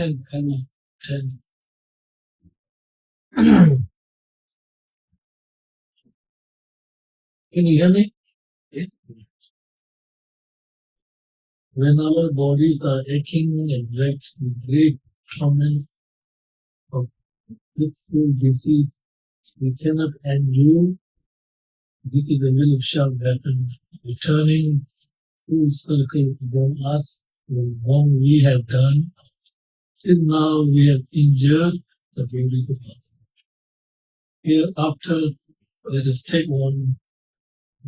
10, heavy 10. Can you hear me? When our bodies are aching and wrecked with great torment of blissful disease, we cannot endure. This is the will of sharp weapon, returning full circle upon us, the wrong we have done. Till now we have injured the beauty of others. Hereafter, let us take on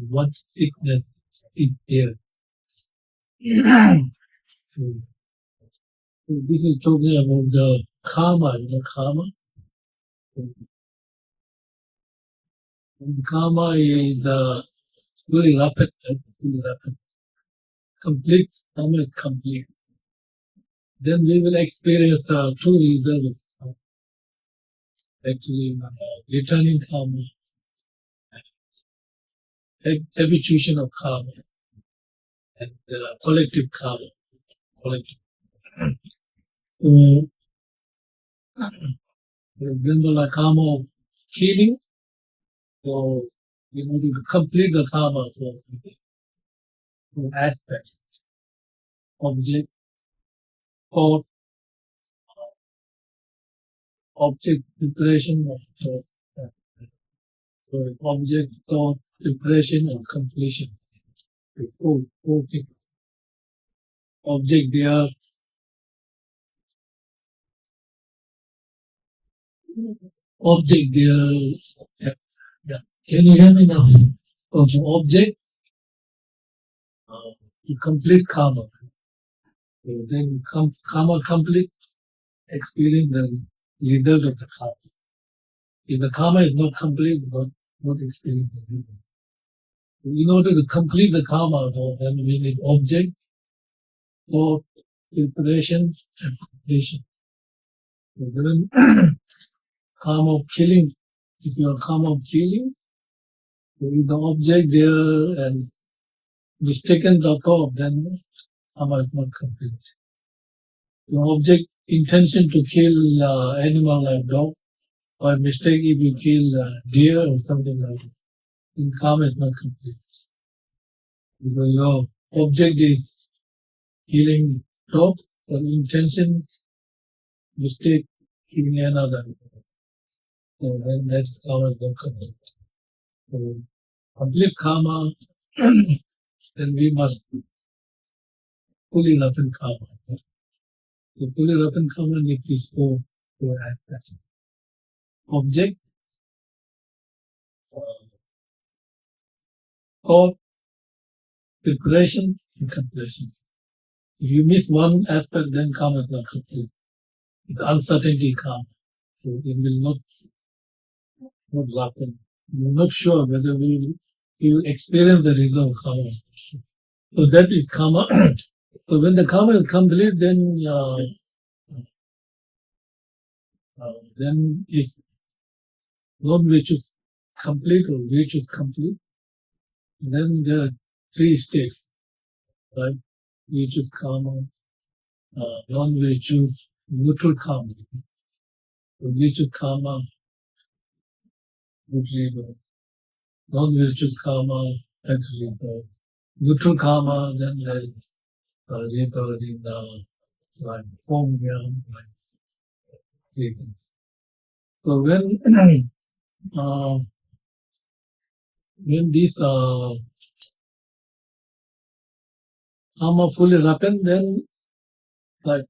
what sickness is there. So this is talking about the karma, karma. And karma is fully rapid, complete. Karma is complete. Then we will experience two results. Actually, returning karma, habituation of karma, and collective karma. Then the karma of healing, so in order to complete the karma, so aspects, object, thought, object preparation of thought. So object, thought, preparation and completion. Four things. Object there. Object there. Yeah. Can you hear me now? Also object to complete karma. So then karma complete, experience the result of the karma. If the karma is not complete, not experience the result. In order to complete the karma, then we need object, thought, preparation, and completion. So then karma of killing, if you are karma of killing, with the object there and mistaken the thought, then karma is not complete. Your object intention to kill animal like dog, by mistake if you kill deer or something like that, then karma is not complete. Because your object is killing dog, or intention, mistake, killing another. So then that's karma is not complete. So complete karma, then we must fully ripen karma. So fully ripen karma needs four aspects. Object, thought, preparation, and completion. If you miss one aspect, then karma is not complete. It's uncertainty karma. So it will not ripen. You're not sure whether we will experience the result of karma. So that is karma. So when the karma is complete, then if non-virtuous complete or virtuous complete, then there are three states, right? Virtuous karma, non-virtuous, neutral karma. So virtuous karma, non-virtuous karma, neutral karma, then there is rebirth in like form, like three things. So when these karma fully ripen, then like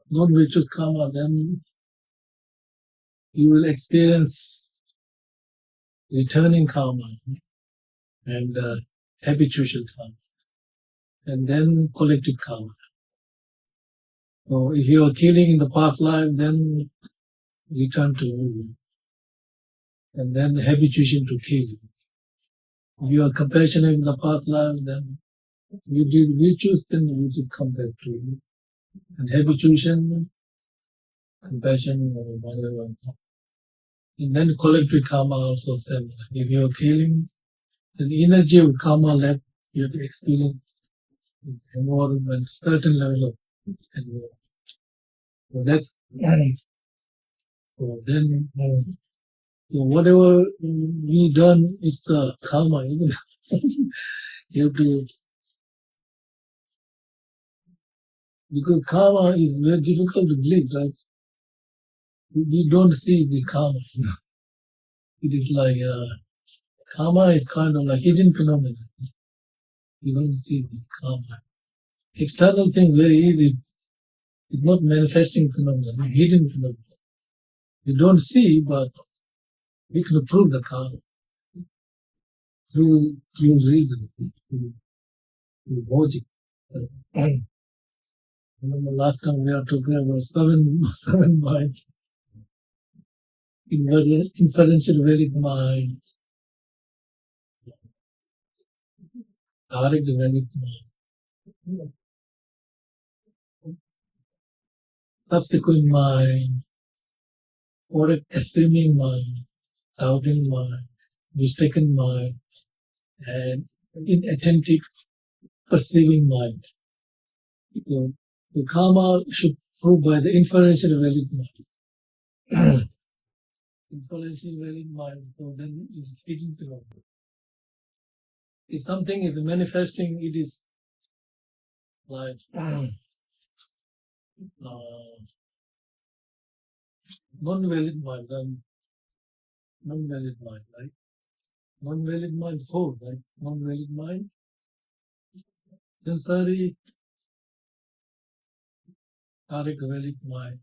non-virtuous karma, then you will experience returning karma and habitual karma, and then collective karma. So if you are killing in the past life, then return to you, and then habituation to kill. If you are compassionate in the past life, then you did virtues, then virtues come back to you. And habituation, compassion, or whatever. And then collective karma also same. If you are killing, then the energy of karma left, you have to experience environment, certain level of environment. So that's so then so whatever we done is the karma, isn't it? You have to, because karma is very difficult to believe, right? We don't see the karma. It is like karma is kind of like hidden phenomena. You don't see this karma. External things very easy. It's not manifesting phenomena, hidden phenomena. You don't see, but we can prove the karma through reason, through logic. I remember last time we are talking about seven minds, inferential valid mind, direct valid mind, subsequent mind, or assuming mind, doubting mind, mistaken mind, and inattentive perceiving mind. So the karma should prove by the inferential valid mind. Inferential valid mind, so then it is hidden phenomena. If something is manifesting, it is like non-valid mind, non-valid mind, right? Non-valid mind, four, right? Non-valid mind, sensory, direct valid mind,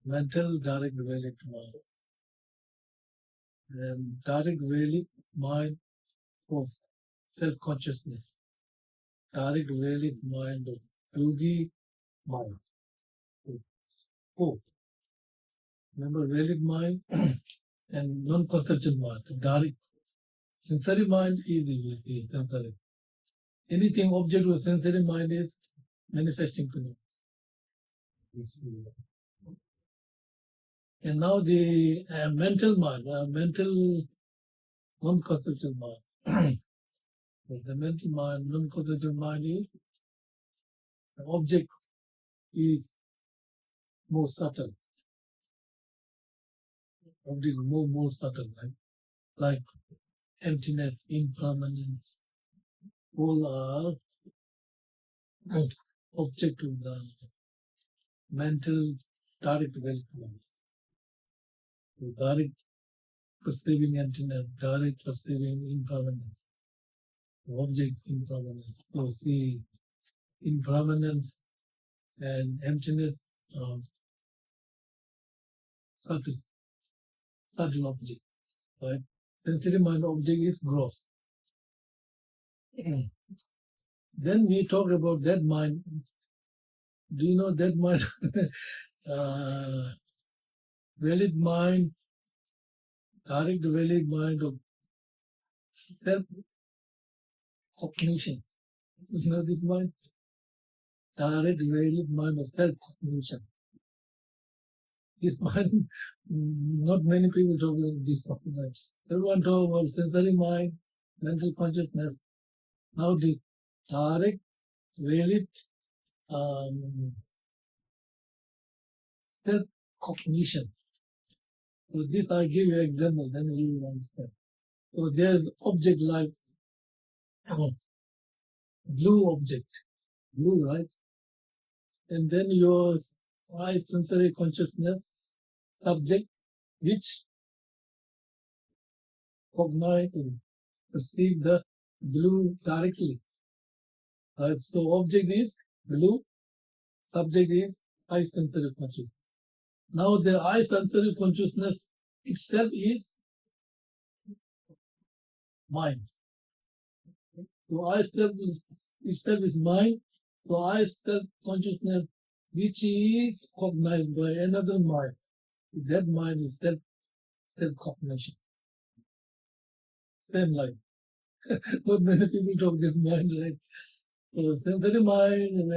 mental, direct valid mind, and direct valid mind of self-consciousness, direct valid mind of yogi mind. Four. Remember, valid mind and non-conceptual mind. Direct sensory mind is easy, sensory. Anything object with sensory mind is manifesting phenomena. And now the mental mind, mental non-conceptual mind. The mental mind, non-conceptual mind is the object is more subtle. Object is more subtle, right? Like emptiness, impermanence, all are object of the mental direct development. So direct perceiving emptiness, direct perceiving impermanence, object impermanence. So see impermanence and emptiness are subtle object, right? Sensitive mind object is gross. Then we talk about that mind. Do you know that mind? Valid mind, direct valid mind of self-cognition. You know this mind? Direct valid mind of self-cognition. This mind, not many people talk about this. Everyone talk about sensory mind, mental consciousness. Now this direct valid self-cognition. So this I give you an example, then you will understand. So there's object like blue object, blue, right? And then your eye sensory consciousness subject which cognize and perceive the blue directly. Right? So object is blue, subject is eye sensory consciousness. Now the eye sensory consciousness itself is mind. So eye self itself is mind. So eye self consciousness which is cognized by another mind. That mind is self cognition. Same like not many people talk this mind, right? So sensory mind,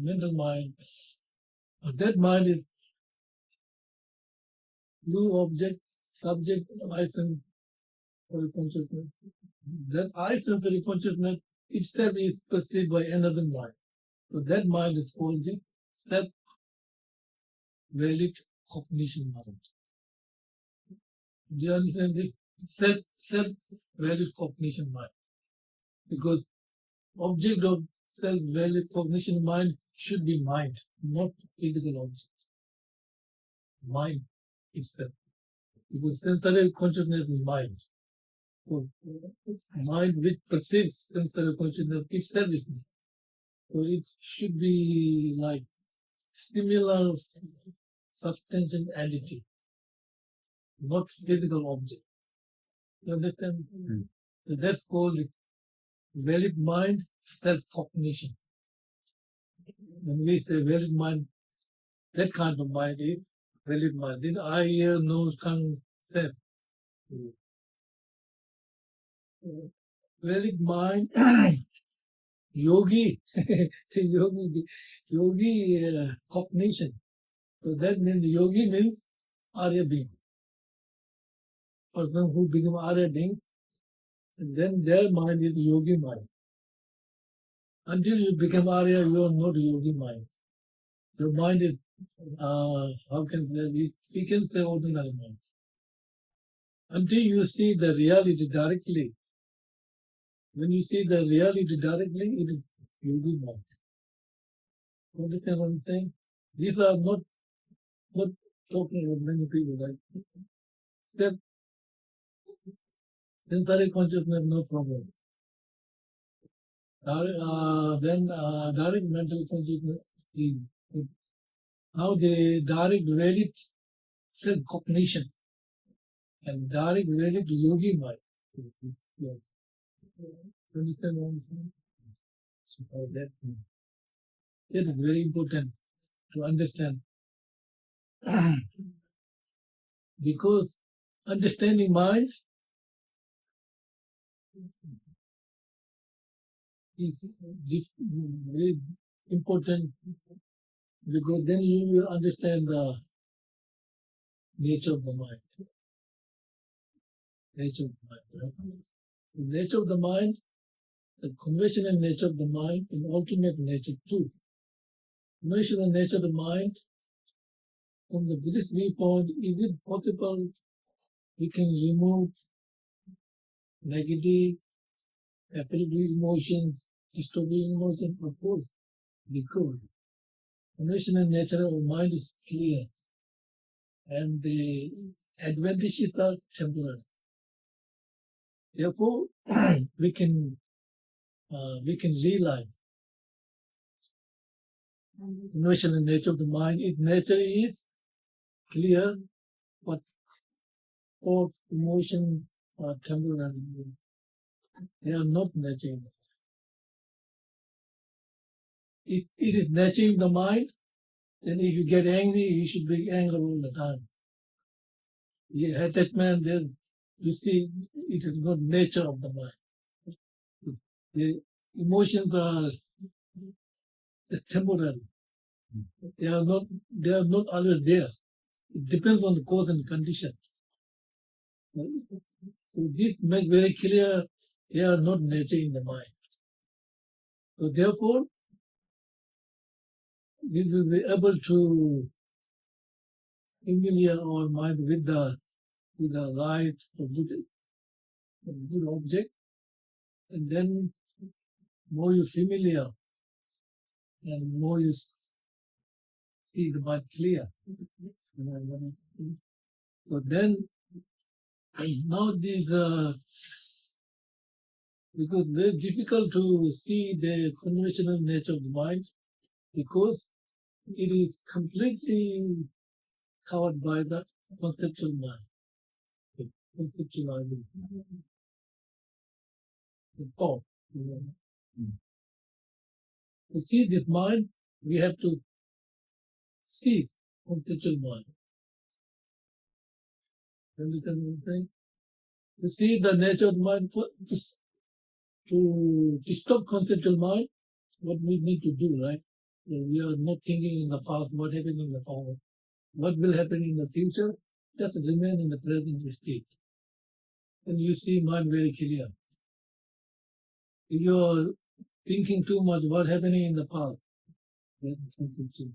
mental mind. That mind is blue object, subject, eye sensory consciousness. That eye sensory consciousness itself is perceived by another mind. So that mind is called the valid cognition mind. Do you understand this? Self-valid cognition mind. Because object of self-valid cognition mind should be mind, not physical object. Mind itself. Because sensory consciousness is mind. So mind which perceives sensory consciousness itself is mind. So it should be like similar substantial entity, not physical object. You understand? So that's called valid mind self-cognition. When we say valid mind, that kind of mind is valid mind. Then eye, ear, nose, tongue, self. Valid mind, yogi, the yogi cognition. So that means yogi means Arya being. Person who become Arya being, and then their mind is yogi mind. Until you become Arya, you are not yogi mind. Your mind is, how can we can say ordinary mind. Until you see the reality directly, when you see the reality directly, it is yogi mind. Understand what I'm saying? These are not talking about many people, right? Except sensory consciousness, no problem. Then direct mental consciousness is good. Now the direct valid self-cognition and direct valid yogi mind. Understand what I'm saying? So that is very important to understand. Because understanding mind is very important, because then you will understand the nature of the mind. Nature of the mind. Right? The nature of the mind, the conventional nature of the mind, and ultimate nature too. Conventional nature of the mind, from the Buddhist viewpoint, is it possible we can remove negative, afflictive emotions, disturbing emotions? Of course, because conventional nature of mind is clear, and the advantages are temporary. Therefore, we can realize conventional nature of the mind. If nature is clear, but thought, emotion are temporary. They are not nature. If it is nature in the mind, then if you get angry, you should be angry all the time. The attachment, then you see it is not nature of the mind. The emotions are temporary. They are not always there. It depends on the cause and condition. So this makes very clear they are not nature in the mind. So therefore, we will be able to familiar our mind with the right or good object, and then more you familiar and more you see the mind clear. So then now this because very difficult to see the conventional nature of the mind, because it is completely covered by the conceptual mind, conceptual idea, the thought. To see this mind, we have to cease conceptual mind. Understand what I'm saying? To see the nature of the mind, to stop conceptual mind, what we need to do, right? We are not thinking in the past, what happened in the past, what will happen in the future, just remain in the present state. And you see mind very clear. If you are thinking too much what happening in the past, then conceptual.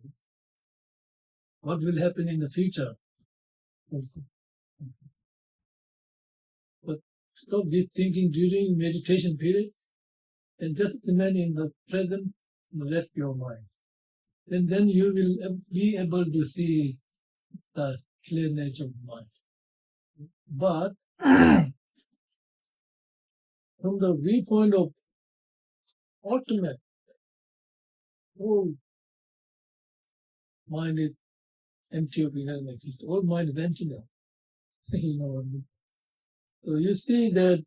what will happen in the future also. But stop this thinking during meditation period and just remain in the present and rest your mind. And then you will be able to see the clear nature of mind. But from the viewpoint of ultimate, whole mind is empty of inherent existence. All mind is empty now. You know what I mean? So you see that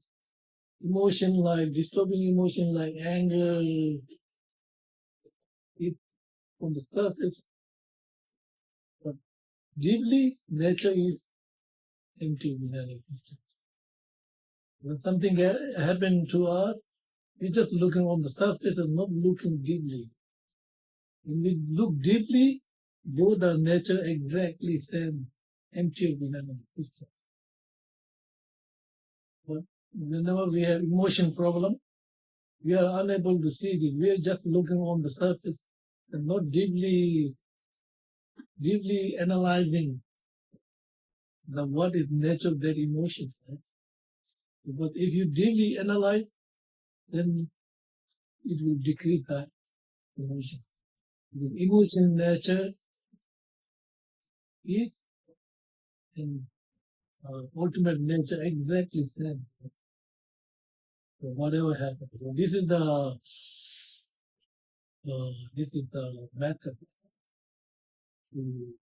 emotion like disturbing emotion like anger, it on the surface, but deeply nature is empty of inherent existence. When something happened to us, we're just looking on the surface and not looking deeply. When we look deeply, both are nature exactly same, empty of inherent existence. But whenever we have emotion problem, we are unable to see this. We are just looking on the surface and not deeply analyzing the what is nature of that emotion. Right? But if you deeply analyze, then it will decrease the emotion. Because emotion nature is in ultimate nature exactly same. So whatever happens. So this is the method to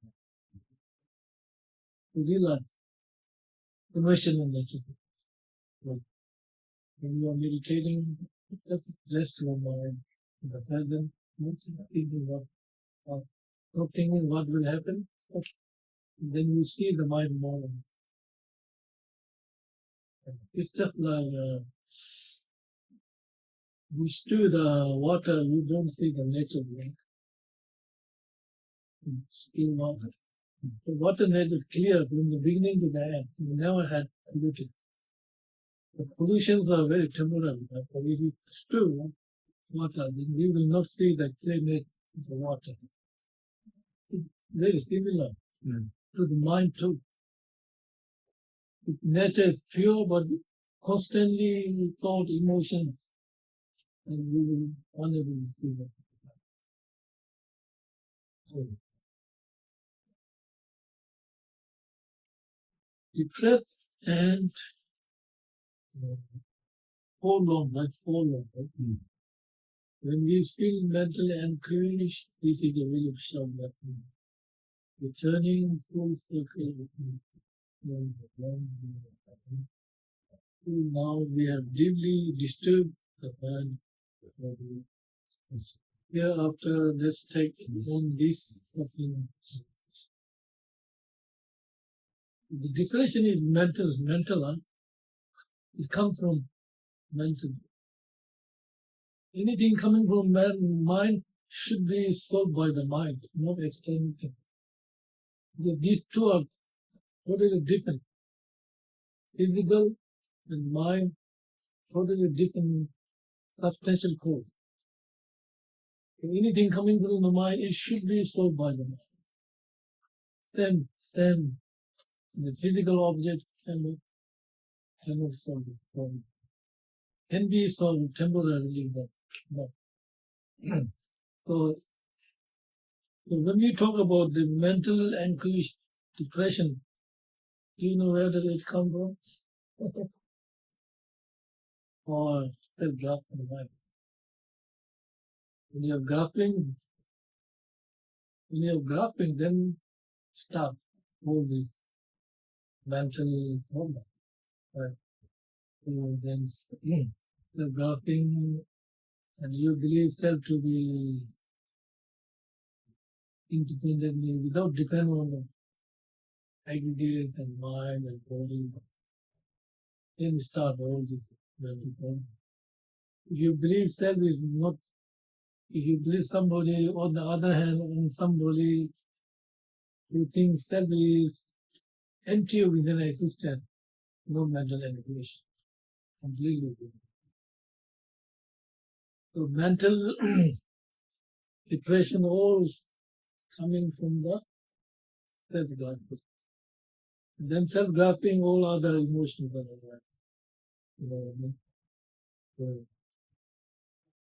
realize emotion in nature. So when you are meditating, just rest your mind in the present, not thinking not thinking what will happen. Okay. Then you see the mind more. It's just like you stir the water, you don't see the nature of it. Still water. The water nature is clear from the beginning to the end. You never had polluted. The pollutions are very temporary. But if you stir water, then we will not see the clear nature of the water. It's very similar to the mind too. Nature is pure, but constantly thought emotions, and we will unable to see that. So, depressed and forlorn, like forlorn. Right? When we feel mentally anxious, this is the way of Shabbat. Returning full circle. Now we have deeply disturbed the mind. Hereafter, let's take on this suffering. The definition is mental. Huh? It comes from mental. Anything coming from mind should be solved by the mind, not external thing. Because these two are totally different. Physical and mind, totally different substantial cause. If anything coming from the mind, it should be solved by the mind. Same. The physical object cannot solve this problem. Can be solved temporarily, but so when we talk about the mental anguish, depression, do you know where does it come from? Or self-grasping life. When you're grasping, then stop all this mental problem. Right? So then self-grasping, and you believe self to be independently without depending on the aggregates and mind and body. Then start all this mental problem. If you believe self is not, if you believe somebody, on the other hand, on somebody who thinks self is empty of within existence, no mental anguish. Completely different. So mental depression all coming from the Self-grasping. And then self-grasping, all other emotions are there.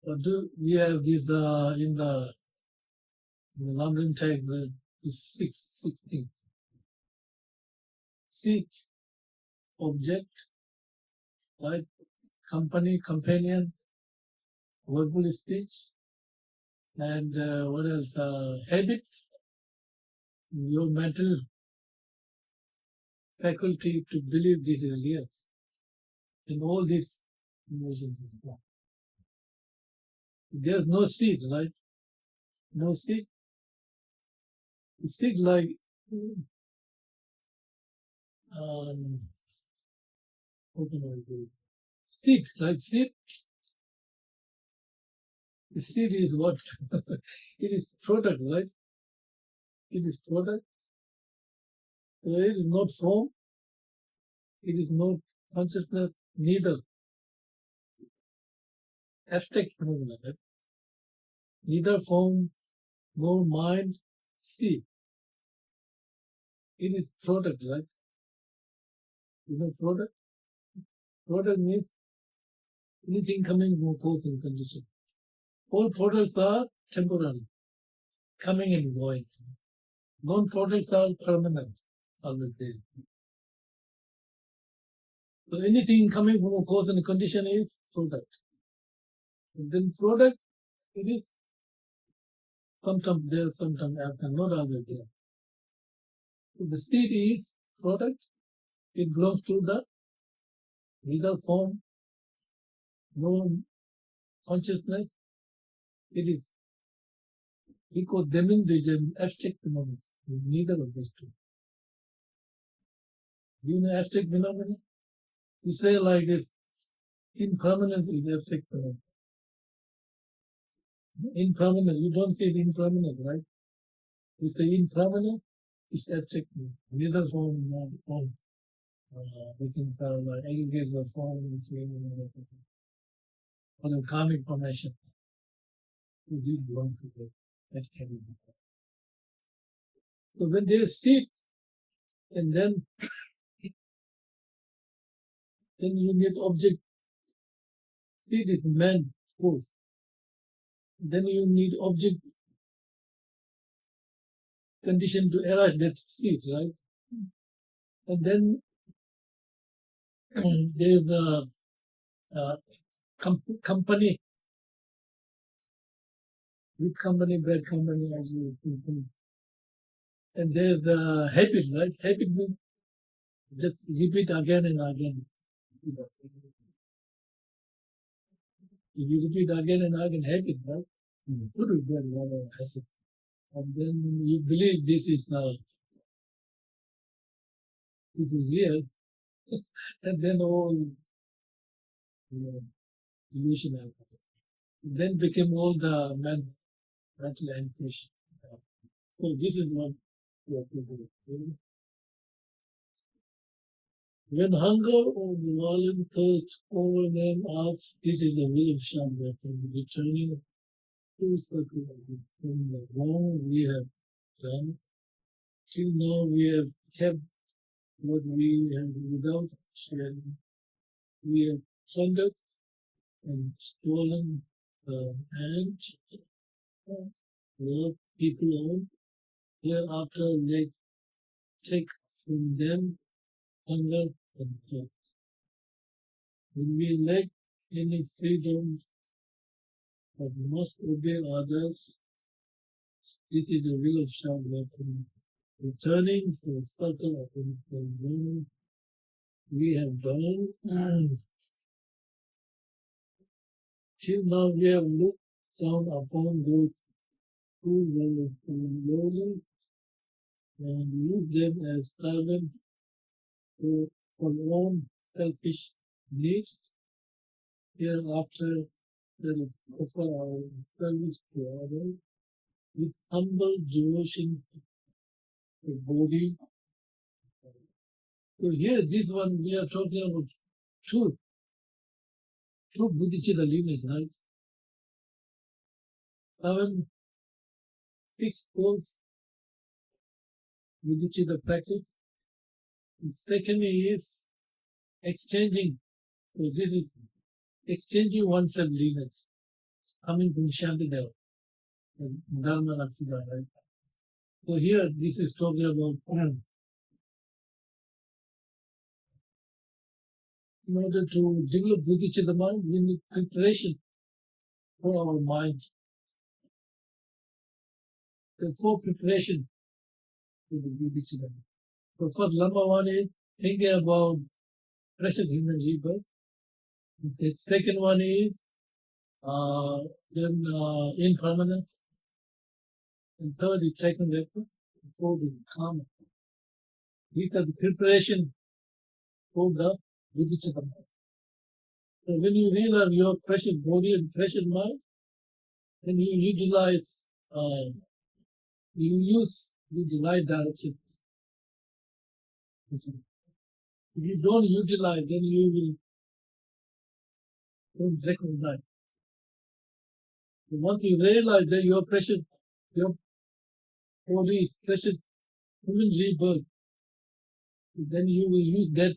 But we have this in the London text, six things. Seat, object, like companion, verbal speech, and what else? Habit, your mental faculty to believe this is real. In all these emotions. There's no seed, right? No seed. Seed like how can I do it? Seed, right? Seed. The seed is what? It is product, right? It is product. It is not form. It is not consciousness, neither abstract phenomena, right? Neither form nor mind, seed. It is product, right? You know product? Product means anything coming from cause and condition. All products are temporary, coming and going. Non-products are permanent, always there. So anything coming from a cause and condition is product. And then product, it is sometimes there, sometimes absent, not always there. So the seed is product. It belongs to the neither form, no consciousness. It is because they mean there is an abstract phenomenon. Neither of these two. Do you know abstract phenomena? You say like this, impermanence is abstract phenomenon. Impermanence, you don't see the impermanence, right? You say impermanence is abstract, neither form nor form. We can say like aggregates of form or the karmic formation. So these belong to that category. So when they sit and then you need object. Seed is man pose. Then you need object condition to arise that seed, right? And then there's a company, good company, bad company, and there's a habit, right? Habit means just repeat again and again. If you repeat again and again, habit, right? Good or bad, whatever habit. And then you believe this is real, and then all illusion happens. Then became all the mental anguish. So this is what you have to do. When hunger or violent thirst overwhelm us, this is the will of Shambhala, returning full circle from the wrong we have done. Till now we have kept what we have without sharing. We have plundered and stolen and what people own. Hereafter they take from them hunger and thirst. When we lack any freedom but must obey others, this is the will of Shambhala. Returning to the circle of the we have done. Till now we have looked down upon those who were lowly and used them as servants for own selfish needs. Hereafter, let us offer our service to others with humble devotion to body. So here, this one, we are talking about two bodhicitta lineage, right? 7, 6 goals bodhicitta practice. The second is exchanging. So this is exchanging oneself lineage, coming from Shantideva, Dharmarakshira, right? So here, this is talking about in order to develop bodhicitta mind, we need preparation for our mind. Therefore, preparation for the bodhicitta mind. So first, number one is thinking about precious human rebirth. The second one is impermanence. And third is taking reference. And fourth is karma. These are the preparation for the bodhicitta mind. So when you realize your precious body and precious mind, then you utilize, you use the right direction. If you don't utilize, then you will don't recognize. So once you realize that your body is precious human rebirth, then you will use that,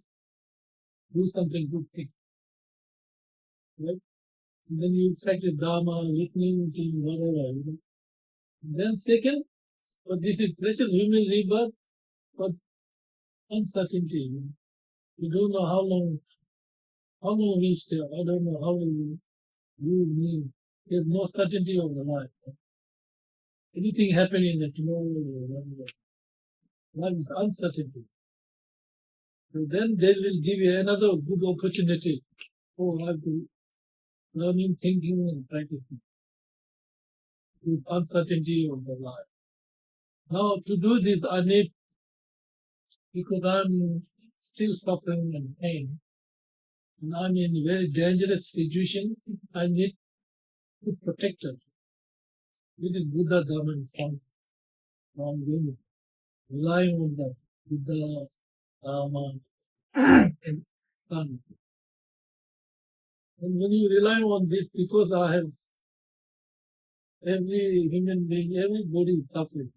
do something good thing. Right? And then you practice Dharma, listening to whatever. Then second, but this is precious human rebirth, but uncertainty. You don't know how long we stay. I don't know how you, me. There's no certainty of the life. Anything happening that tomorrow, life is uncertainty. So then they will give you another good opportunity. Oh, I have to learning, thinking, and practicing. This uncertainty of the life. Now, to do this, I need, because I'm still suffering and pain, and I'm in a very dangerous situation, I need good protector. This is Buddha, Dharma, and Sanskri. I'm going relying on the Buddha, Dharma, and Sanskri. And when you rely on this, because I have every human being, everybody is suffering.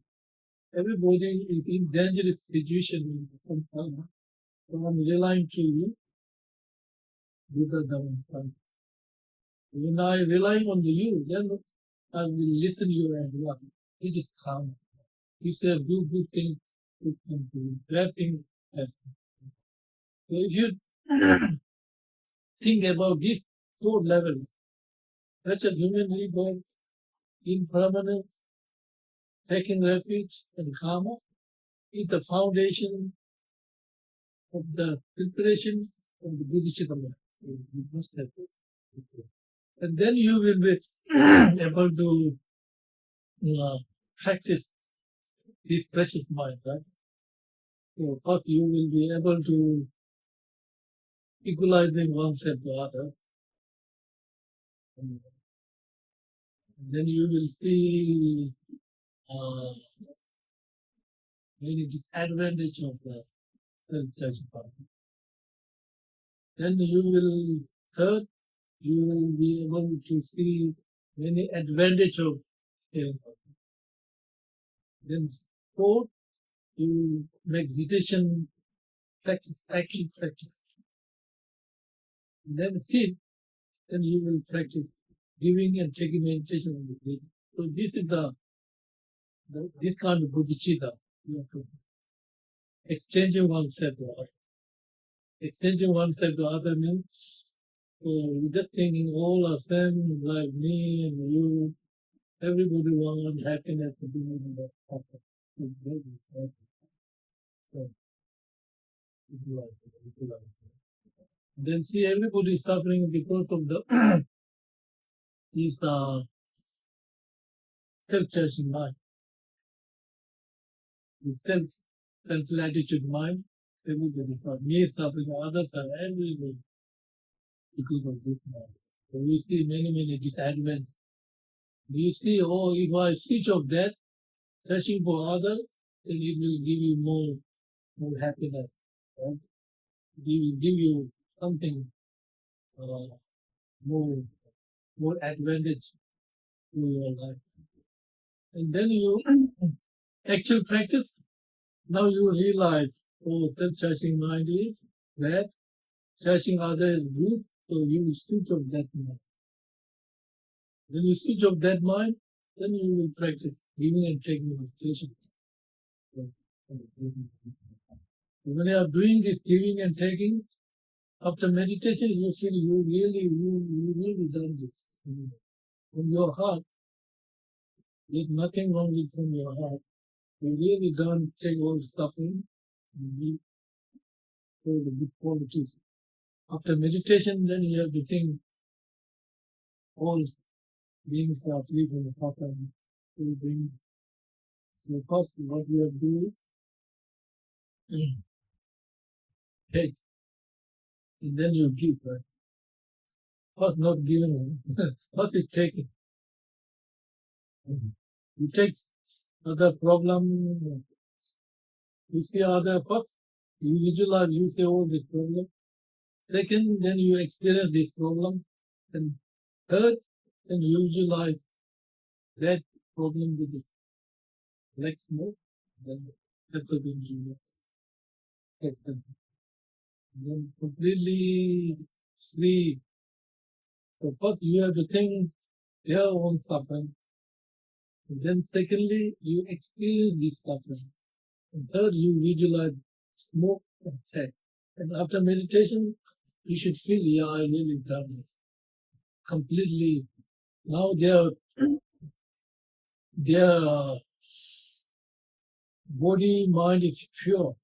Everybody is in dangerous situation in some time. So I'm relying to you, Buddha, Dharma, and Sanskri. When I rely on you, then I will listen to your advice. You just calm. You say do good things, good things, bad things, bad things. So if you think about these four levels, such as human rebirth, impermanence, taking refuge, and karma, is the foundation of the preparation of the bodhicitta mind. So you must have this. And then you will be able to practice this precious mind, right? So first you will be able to equalizing oneself to other. And then you will see many disadvantage of the self-judgment part. Then you will, third, you will be able to see many advantage of hearing. Then fourth, you make decision, practice, action, practice. And then fifth, then you will practice giving and taking meditation on the breathing. So this is this kind of bodhicitta. You have to exchanging oneself to other. Exchanging oneself to other means, so you're just thinking all are same like me and you. Everybody wants happiness to be in the pocket. So, then see everybody is suffering because of the is self-judging mind. The self-centered attitude mind, everybody is suffering. Me is suffering, others are everybody because of this mind. So we see many disadvantages. You see, oh, if I switch off that, searching for others, then it will give you more happiness. Right? It will give you something more advantage to your life. And then you actual practice, Now you realize, oh, self-judging mind is bad, judging others is good, so you will switch off that mind. When you switch off that mind, then you will practice giving and taking meditation. When you are doing this giving and taking, after meditation, you feel you really done this. From your heart, there's nothing wrong with from your heart. You really don't take all the suffering and give all the good qualities. After meditation, then you have to think all beings are free from the suffering. So first, what you have to do is take, and then you give, right? First, not giving, first is taking. You take other problem, you see other first, you visualize, you say, oh, this problem. Second, then you experience this problem. And third, then you visualize that problem with the next move. Then that will be you. Then completely free. So first you have to think their own suffering. And then secondly, you experience this suffering. And third, you visualize smoke and check. And after meditation, you should feel, yeah, I really done this. Completely. Now their body, mind is pure.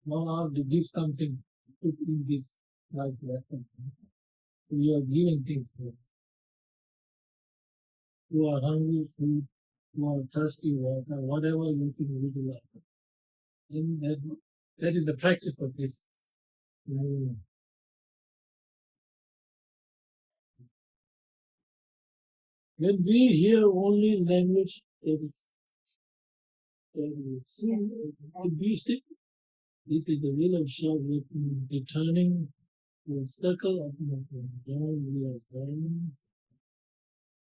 Now I have to give something to put in this nice lesson. You are giving things to them. You are hungry, food, you are thirsty, water, whatever you think you would like. And that is the practice of this. When we hear only language that is basic, this is the will of self returning to a circle of we are born.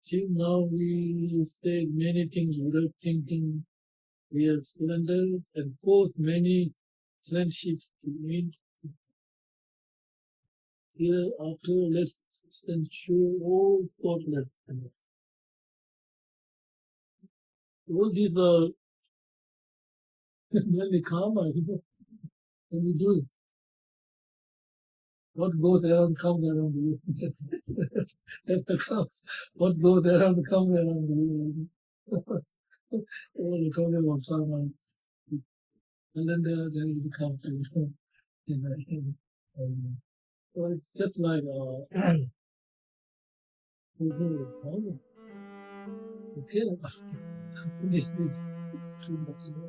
Till now we said many things without thinking. We have surrendered and caused many friendships to end. Hereafter, let's censure all thoughtless. All these are really karma, when you do it. What goes around comes around you. That's the karma. What goes around comes around you. We're talking about karma. And then there is the karma. So it's just like okay, finish it 2 months ago.